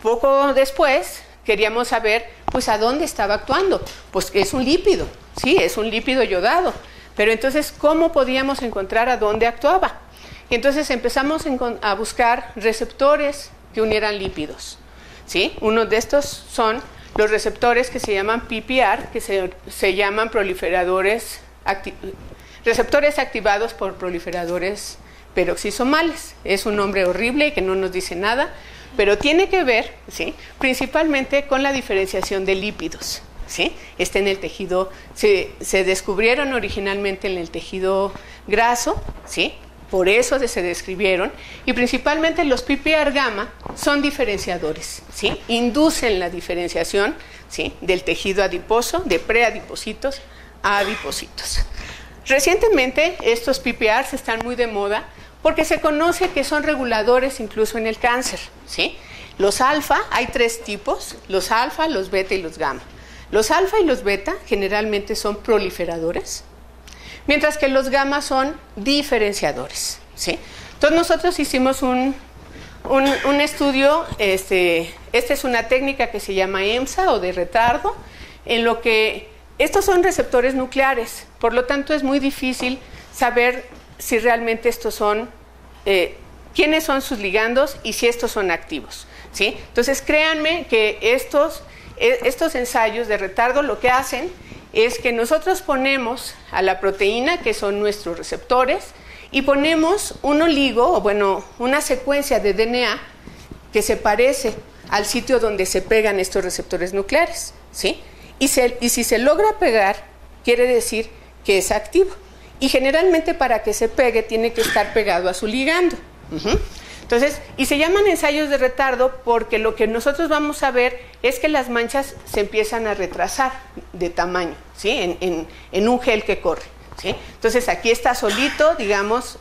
poco después queríamos saber, pues, a dónde estaba actuando. Pues es un lípido, sí, es un lípido yodado. Pero entonces, ¿cómo podíamos encontrar a dónde actuaba? Y entonces empezamos a buscar receptores que unieran lípidos, ¿sí? Uno de estos son los receptores que se llaman PPR, que se llaman receptores activados por proliferadores peroxisomales. Es un nombre horrible y que no nos dice nada, pero tiene que ver, ¿sí?, principalmente con la diferenciación de lípidos, ¿sí? Está en el tejido, se descubrieron originalmente en el tejido graso, ¿sí? Por eso se describieron, y principalmente los PPR gamma son diferenciadores, ¿sí? Inducen la diferenciación, ¿sí?, del tejido adiposo, de preadipocitos a adipocitos. Recientemente estos PPRs están muy de moda porque se conoce que son reguladores incluso en el cáncer, ¿sí? Los alfa, hay tres tipos, los alfa, los beta y los gamma. Los alfa y los beta generalmente son proliferadores, mientras que los gamma son diferenciadores, ¿sí? Entonces nosotros hicimos un estudio, esta es una técnica que se llama EMSA o de retardo, en lo que estos son receptores nucleares, por lo tanto es muy difícil saber si realmente estos son, quiénes son sus ligandos y si estos son activos, ¿sí? Entonces créanme que estos ensayos de retardo lo que hacen es que nosotros ponemos a la proteína, que son nuestros receptores, y ponemos un oligo, o bueno, una secuencia de DNA que se parece al sitio donde se pegan estos receptores nucleares, ¿sí? Y si se logra pegar, quiere decir que es activo. Y generalmente para que se pegue tiene que estar pegado a su ligando. Entonces, y se llaman ensayos de retardo porque lo que nosotros vamos a ver es que las manchas se empiezan a retrasar de tamaño, ¿sí? En un gel que corre, ¿sí? Entonces aquí está solito, digamos,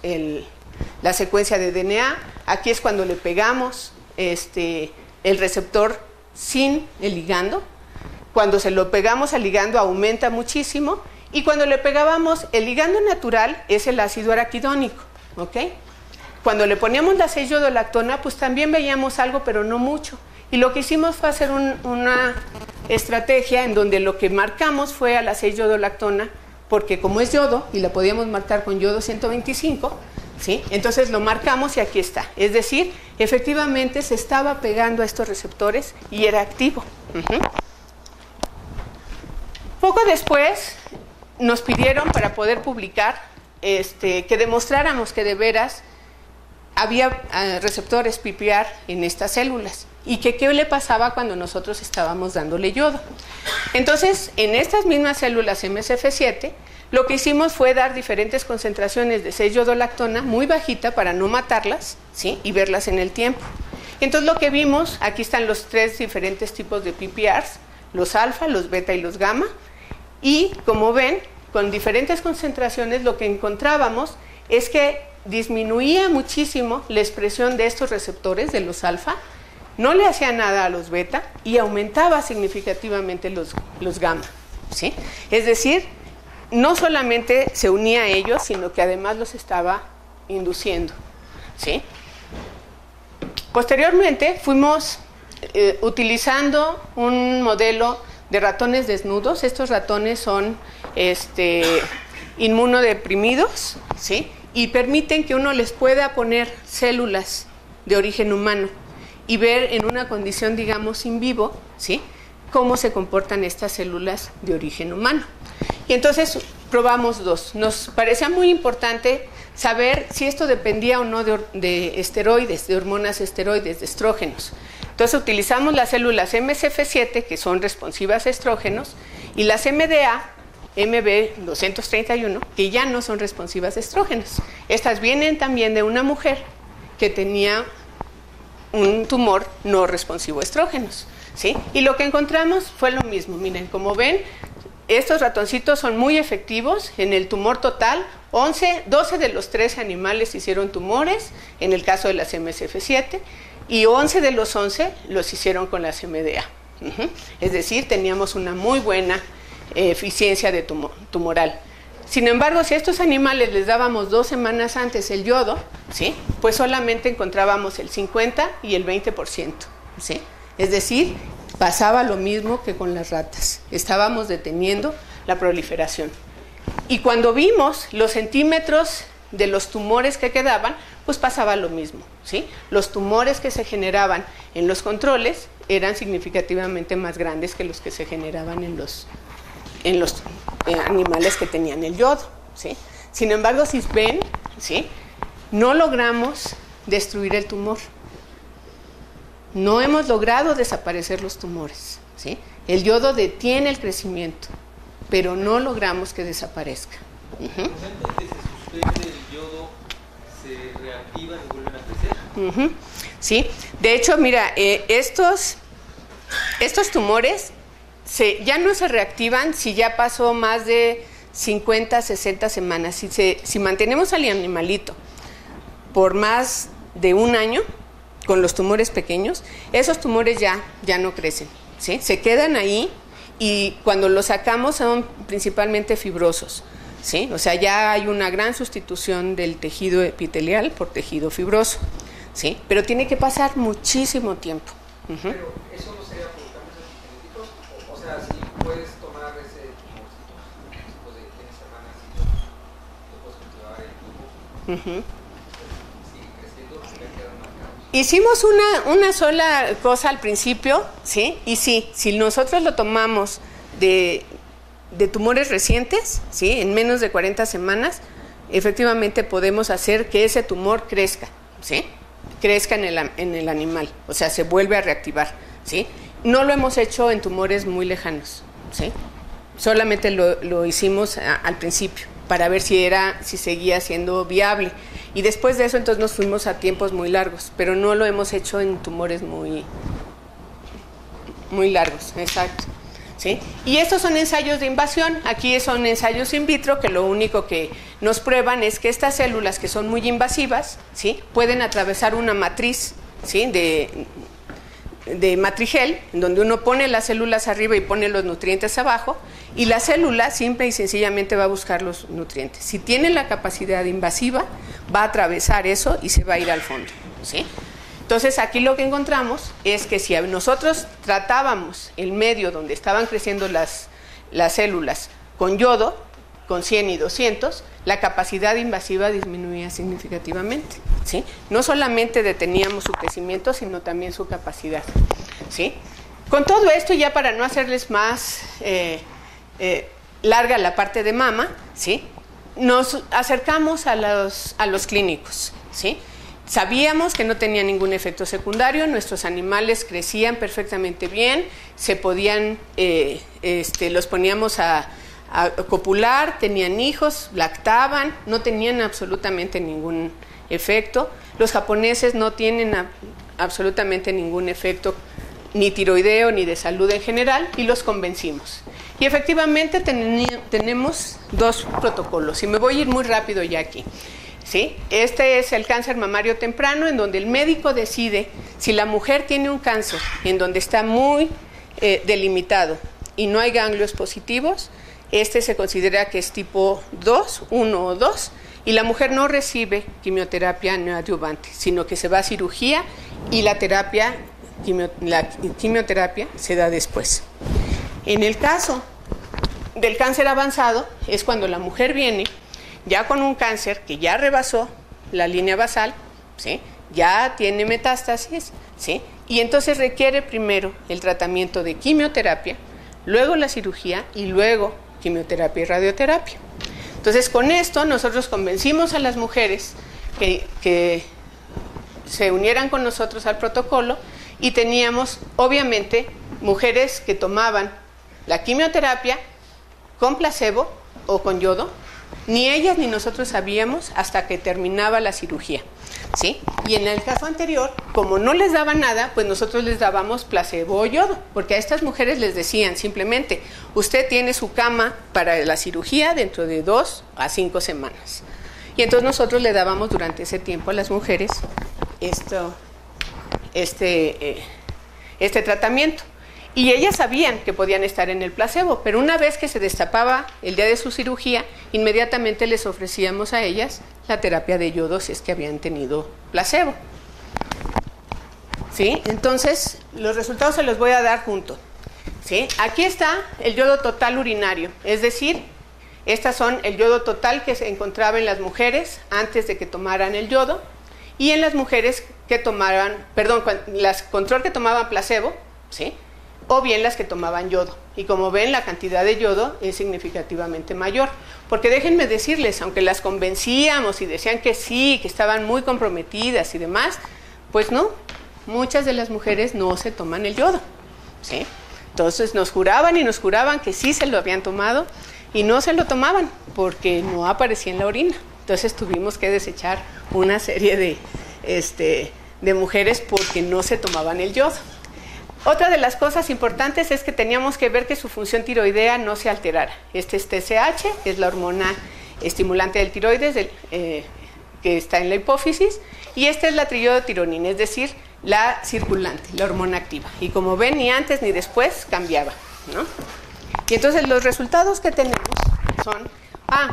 la secuencia de DNA. Aquí es cuando le pegamos el receptor sin el ligando. Cuando se lo pegamos al ligando aumenta muchísimo, y cuando le pegábamos el ligando natural es el ácido araquidónico, ¿ok? Cuando le poníamos la 6-iodo-lactona, pues también veíamos algo, pero no mucho. Y lo que hicimos fue hacer una estrategia en donde lo que marcamos fue a la 6-iodo-lactona, porque como es yodo, y la podíamos marcar con yodo 125, ¿sí? Entonces lo marcamos y aquí está. Es decir, efectivamente se estaba pegando a estos receptores y era activo. Poco después nos pidieron para poder publicar que demostráramos que de veras había receptores PPR en estas células y que qué le pasaba cuando nosotros estábamos dándole yodo. Entonces, en estas mismas células MSF7, lo que hicimos fue dar diferentes concentraciones de 6-iodo-lactona muy bajita para no matarlas, ¿sí?, y verlas en el tiempo. Entonces lo que vimos, aquí están los tres diferentes tipos de PPRs, los alfa, los beta y los gamma, y como ven, con diferentes concentraciones lo que encontrábamos es que disminuía muchísimo la expresión de estos receptores, de los alfa, no le hacía nada a los beta y aumentaba significativamente los gamma, ¿sí? Es decir, no solamente se unía a ellos, sino que además los estaba induciendo, ¿sí? Posteriormente fuimos utilizando un modelo de ratones desnudos. Estos ratones son inmunodeprimidos, ¿sí?, y permiten que uno les pueda poner células de origen humano y ver en una condición, digamos, in vivo, ¿sí?, cómo se comportan estas células de origen humano. Y entonces probamos dos. Nos parecía muy importante saber si esto dependía o no de esteroides, de hormonas esteroides, de estrógenos. Entonces utilizamos las células MSF7, que son responsivas a estrógenos, y las MDA, MB231, que ya no son responsivas a estrógenos. Estas vienen también de una mujer que tenía un tumor no responsivo a estrógenos, ¿sí? Y lo que encontramos fue lo mismo. Miren, como ven, estos ratoncitos son muy efectivos. En el tumor total, 12 de los 13 animales hicieron tumores, en el caso de las MSF7, y 11 de los 11 los hicieron con las MDA. Es decir, teníamos una muy buena eficiencia de tumoral. Sin embargo, si a estos animales les dábamos 2 semanas antes el yodo, ¿sí?, pues solamente encontrábamos el 50 y el 20%, ¿sí? Es decir, pasaba lo mismo que con las ratas. Estábamos deteniendo la proliferación. Y cuando vimos los centímetros de los tumores que quedaban, pues pasaba lo mismo, ¿sí? Los tumores que se generaban en los controles eran significativamente más grandes que los que se generaban en los animales que tenían el yodo, ¿sí? Sin embargo, si ven, ¿sí?, no logramos destruir el tumor. No hemos logrado desaparecer los tumores, ¿sí? El yodo detiene el crecimiento, pero no logramos que desaparezca. Que se suspende el yodo, se reactivan y vuelven a crecer. Sí, de hecho, mira, estos tumores ya no se reactivan si ya pasó más de 50, 60 semanas. Si mantenemos al animalito por más de un año con los tumores pequeños, esos tumores ya no crecen, ¿sí? Se quedan ahí y cuando los sacamos son principalmente fibrosos, ¿sí? O sea, ya hay una gran sustitución del tejido epitelial por tejido fibroso, ¿sí? Pero tiene que pasar muchísimo tiempo. Pero eso no sería por cambios genéticos, o sea, si puedes tomar ese tumorcito después de 10 semanas y lo puedes cultivar en el tiempo, sigue creciendo, le quedan marcados. Hicimos una sola cosa al principio, ¿sí? Y sí, si nosotros lo tomamos de tumores recientes, ¿sí?, en menos de 40 semanas, efectivamente podemos hacer que ese tumor crezca, ¿sí?, crezca en el animal, o sea, se vuelve a reactivar, ¿sí? No lo hemos hecho en tumores muy lejanos, ¿sí? Solamente lo hicimos al principio para ver si seguía siendo viable, y después de eso entonces nos fuimos a tiempos muy largos, pero no lo hemos hecho en tumores muy largos, exacto, ¿sí? Y estos son ensayos de invasión. Aquí son ensayos in vitro que lo único que nos prueban es que estas células que son muy invasivas, ¿sí?, pueden atravesar una matriz, ¿sí?, de matrigel, en donde uno pone las células arriba y pone los nutrientes abajo, y la célula simple y sencillamente va a buscar los nutrientes. Si tiene la capacidad invasiva, va a atravesar eso y se va a ir al fondo, ¿sí? Entonces, aquí lo que encontramos es que si nosotros tratábamos el medio donde estaban creciendo las células con yodo, con 100 y 200, la capacidad invasiva disminuía significativamente, ¿sí? No solamente deteníamos su crecimiento, sino también su capacidad, ¿sí? Con todo esto, ya para no hacerles más larga la parte de mama, ¿sí?, nos acercamos a los clínicos, ¿sí? Sabíamos que no tenía ningún efecto secundario, nuestros animales crecían perfectamente bien, se podían, los poníamos a copular, tenían hijos, lactaban, no tenían absolutamente ningún efecto. Los japoneses no tienen absolutamente ningún efecto ni tiroideo ni de salud en general, y los convencimos. Y efectivamente tenemos dos protocolos, y me voy a ir muy rápido ya aquí, ¿sí? Este es el cáncer mamario temprano, en donde el médico decide si la mujer tiene un cáncer en donde está muy delimitado y no hay ganglios positivos. Este se considera que es tipo 2, 1 o 2, y la mujer no recibe quimioterapia neoadyuvante, sino que se va a cirugía y la quimioterapia se da después. En el caso del cáncer avanzado es cuando la mujer viene ya con un cáncer que ya rebasó la línea basal, ¿sí?, ya tiene metástasis, ¿sí?, y entonces requiere primero el tratamiento de quimioterapia, luego la cirugía y luego quimioterapia y radioterapia. Entonces, con esto nosotros convencimos a las mujeres que se unieran con nosotros al protocolo, y teníamos, obviamente, mujeres que tomaban la quimioterapia con placebo o con yodo. Ni ellas ni nosotros sabíamos hasta que terminaba la cirugía, ¿sí? Y en el caso anterior, como no les daba nada, pues nosotros les dábamos placebo o yodo, porque a estas mujeres les decían simplemente: usted tiene su cama para la cirugía dentro de 2 a 5 semanas. Y entonces nosotros le dábamos durante ese tiempo a las mujeres este tratamiento. Y ellas sabían que podían estar en el placebo, pero una vez que se destapaba el día de su cirugía, inmediatamente les ofrecíamos a ellas la terapia de yodo si es que habían tenido placebo. ¿sí? Entonces, los resultados se los voy a dar junto, ¿sí? Aquí está el yodo total urinario, es decir, estas son el yodo total que se encontraba en las mujeres antes de que tomaran el yodo y en las mujeres que tomaban, perdón, las control que tomaban placebo, ¿sí? O bien las que tomaban yodo. Y como ven, la cantidad de yodo es significativamente mayor. Porque déjenme decirles, aunque las convencíamos y decían que sí, que estaban muy comprometidas y demás, pues no, muchas de las mujeres no se toman el yodo, ¿sí? Entonces nos juraban y nos juraban que sí se lo habían tomado y no se lo tomaban porque no aparecía en la orina. Entonces tuvimos que desechar una serie de mujeres porque no se tomaban el yodo. Otra de las cosas importantes es que teníamos que ver que su función tiroidea no se alterara. Este es TSH, es la hormona estimulante del tiroides que está en la hipófisis, y esta es la triiodotironina, es decir, la circulante, la hormona activa. Y como ven, ni antes ni después cambiaba, ¿no? Y entonces los resultados que tenemos son...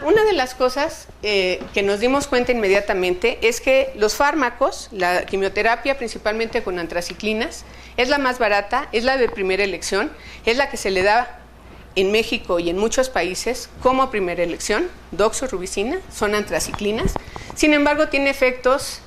una de las cosas que nos dimos cuenta inmediatamente es que los fármacos, la quimioterapia principalmente con antraciclinas, es la más barata, es la de primera elección, es la que se le da en México y en muchos países como primera elección, doxorubicina, son antraciclinas. Sin embargo, tiene efectos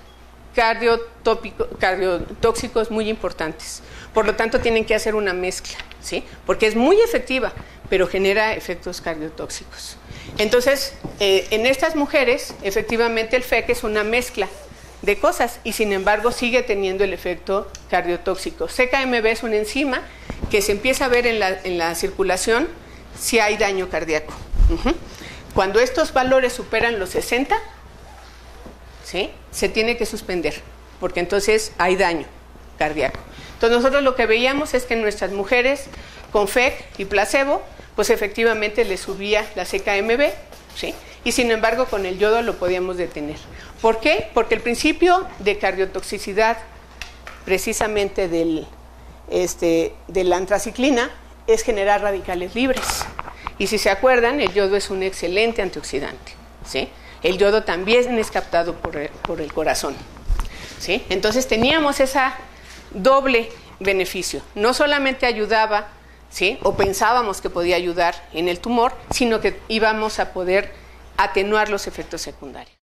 cardiotóxicos muy importantes. Por lo tanto, tienen que hacer una mezcla, ¿sí? Porque es muy efectiva, pero genera efectos cardiotóxicos. Entonces, en estas mujeres, efectivamente el FEC es una mezcla de cosas y sin embargo sigue teniendo el efecto cardiotóxico. CKMB es una enzima que se empieza a ver en la circulación si hay daño cardíaco. Cuando estos valores superan los 60, ¿sí?, se tiene que suspender, porque entonces hay daño cardíaco. Entonces nosotros lo que veíamos es que en nuestras mujeres con FEC y placebo, pues efectivamente le subía la CKMB, ¿sí?, y sin embargo con el yodo lo podíamos detener. ¿Por qué? Porque el principio de cardiotoxicidad precisamente de la antraciclina es generar radicales libres. Y si se acuerdan, el yodo es un excelente antioxidante, ¿sí? El yodo también es captado por el corazón, ¿sí? Entonces teníamos esa doble beneficio. No solamente ayudaba, ¿sí?, o pensábamos que podía ayudar en el tumor, sino que íbamos a poder atenuar los efectos secundarios.